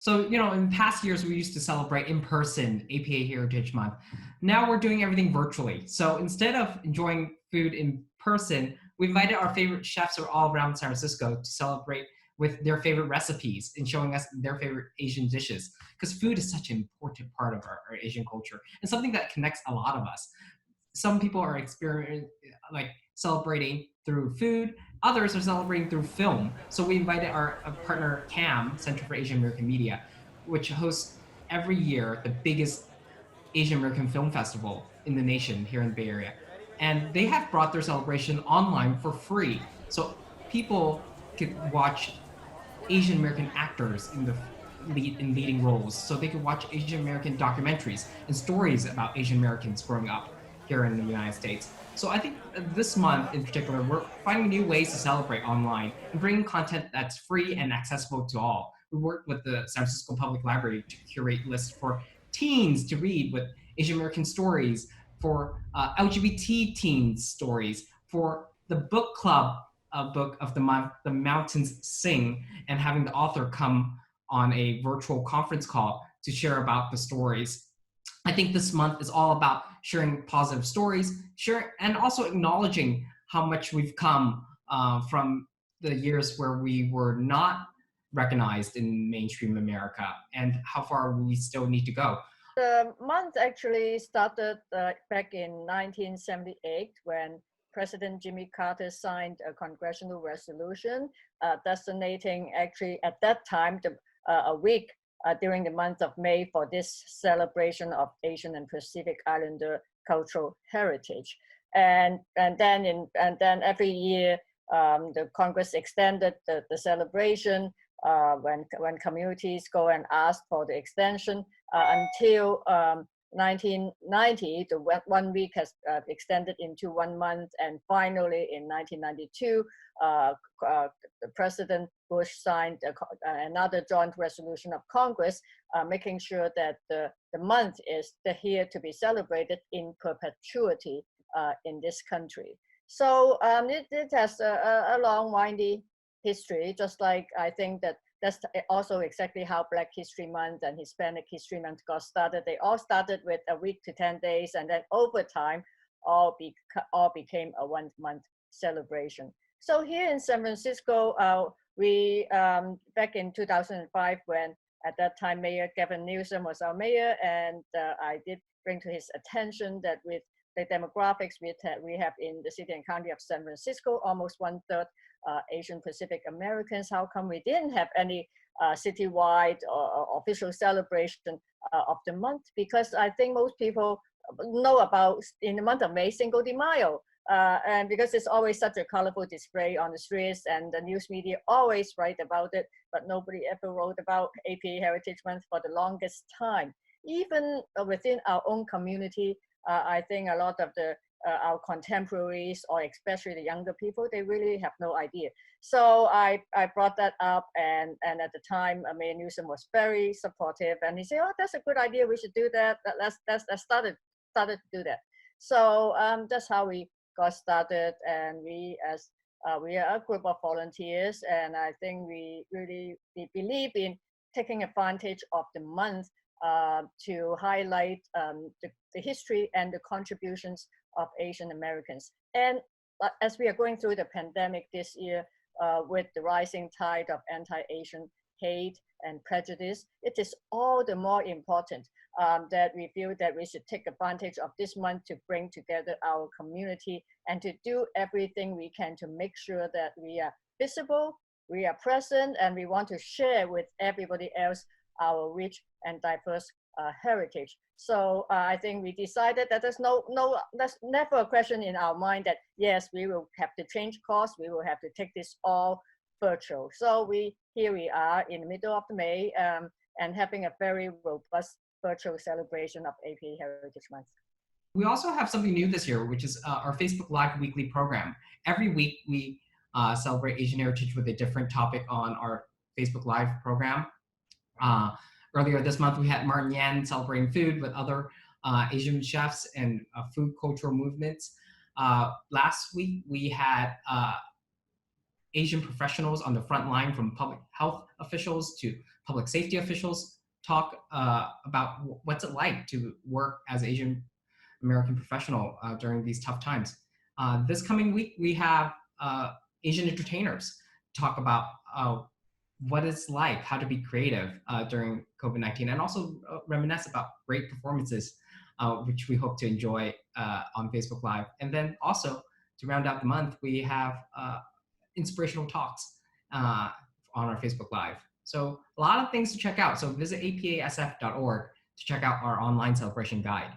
So, in past years, we used to celebrate in person APA Heritage Month. Now we're doing everything virtually. So instead of enjoying food in person, we invited our favorite chefs all around San Francisco to celebrate with their favorite recipes and showing us their favorite Asian dishes. Because food is such an important part of our Asian culture and something that connects a lot of us. Some people are like celebrating through food, others are celebrating through film. So we invited our partner CAM, Center for Asian American Media, which hosts every year the biggest Asian American Film Festival in the nation here in the Bay Area. And they have brought their celebration online for free. So people could watch Asian American actors in leading roles. So they could watch Asian American documentaries and stories about Asian Americans growing up here in the United States. So I think this month in particular, we're finding new ways to celebrate online and bringing content that's free and accessible to all. We worked with the San Francisco Public Library to curate lists for teens to read with Asian American stories, for LGBT teens stories, for the book club book of the month, The Mountains Sing, and having the author come on a virtual conference call to share about the stories. I think this month is all about sharing positive stories, sharing, and also acknowledging how much we've come from the years where we were not recognized in mainstream America and how far we still need to go. The month actually started back in 1978 when President Jimmy Carter signed a congressional resolution designating actually at that time a week during the month of May for this celebration of Asian and Pacific Islander cultural heritage. And then every year the Congress extended the celebration when communities go and ask for the extension until 1990, the 1 week has extended into 1 month, and finally in 1992, President Bush signed another joint resolution of Congress, making sure that the month is here to be celebrated in perpetuity in this country. So it has a long, windy history, just like I think that's also exactly how Black History Month and Hispanic History Month got started. They all started with a week to 10 days, and then over time, all became a 1 month celebration. So here in San Francisco, we back in 2005, when at that time Mayor Gavin Newsom was our mayor, and I did bring to his attention that with the demographics we have in the city and county of San Francisco, almost 1/3 Asian Pacific Americans. How come we didn't have any citywide or official celebration of the month? Because I think most people know about, in the month of May, Cinco de Mayo. And because it's always such a colorful display on the streets, and the news media always write about it, but nobody ever wrote about APA Heritage Month for the longest time. Even within our own community, I think a lot of our contemporaries, or especially the younger people, they really have no idea. So I brought that up, and at the time, Mayor Newsom was very supportive, and he said, "Oh, that's a good idea. We should do that. Let's started to do that." So that's how we got started, and we are a group of volunteers, and I think we really believe in taking advantage of the month to highlight the history and the contributions of Asian Americans. And as we are going through the pandemic this year, with the rising tide of anti-Asian hate and prejudice, it is all the more important that we feel that we should take advantage of this month to bring together our community and to do everything we can to make sure that we are visible, we are present, and we want to share with everybody else our rich and diverse heritage. So I think we decided that there's never a question in our mind that yes, we will have to change course, we will have to take this all virtual. So here we are in the middle of May and having a very robust virtual celebration of APA Heritage Month. We also have something new this year, which is our Facebook Live weekly program. Every week we celebrate Asian heritage with a different topic on our Facebook Live program. Earlier this month, we had Martin Yan celebrating food with other Asian chefs and food cultural movements. Last week, we had Asian professionals on the front line, from public health officials to public safety officials, talk about what's it like to work as Asian American professional during these tough times. This coming week, we have Asian entertainers talk about what it's like, how to be creative during COVID-19, and also reminisce about great performances, which we hope to enjoy on Facebook Live. And then also, to round out the month, we have inspirational talks on our Facebook Live. So a lot of things to check out. So visit apasf.org to check out our online celebration guide.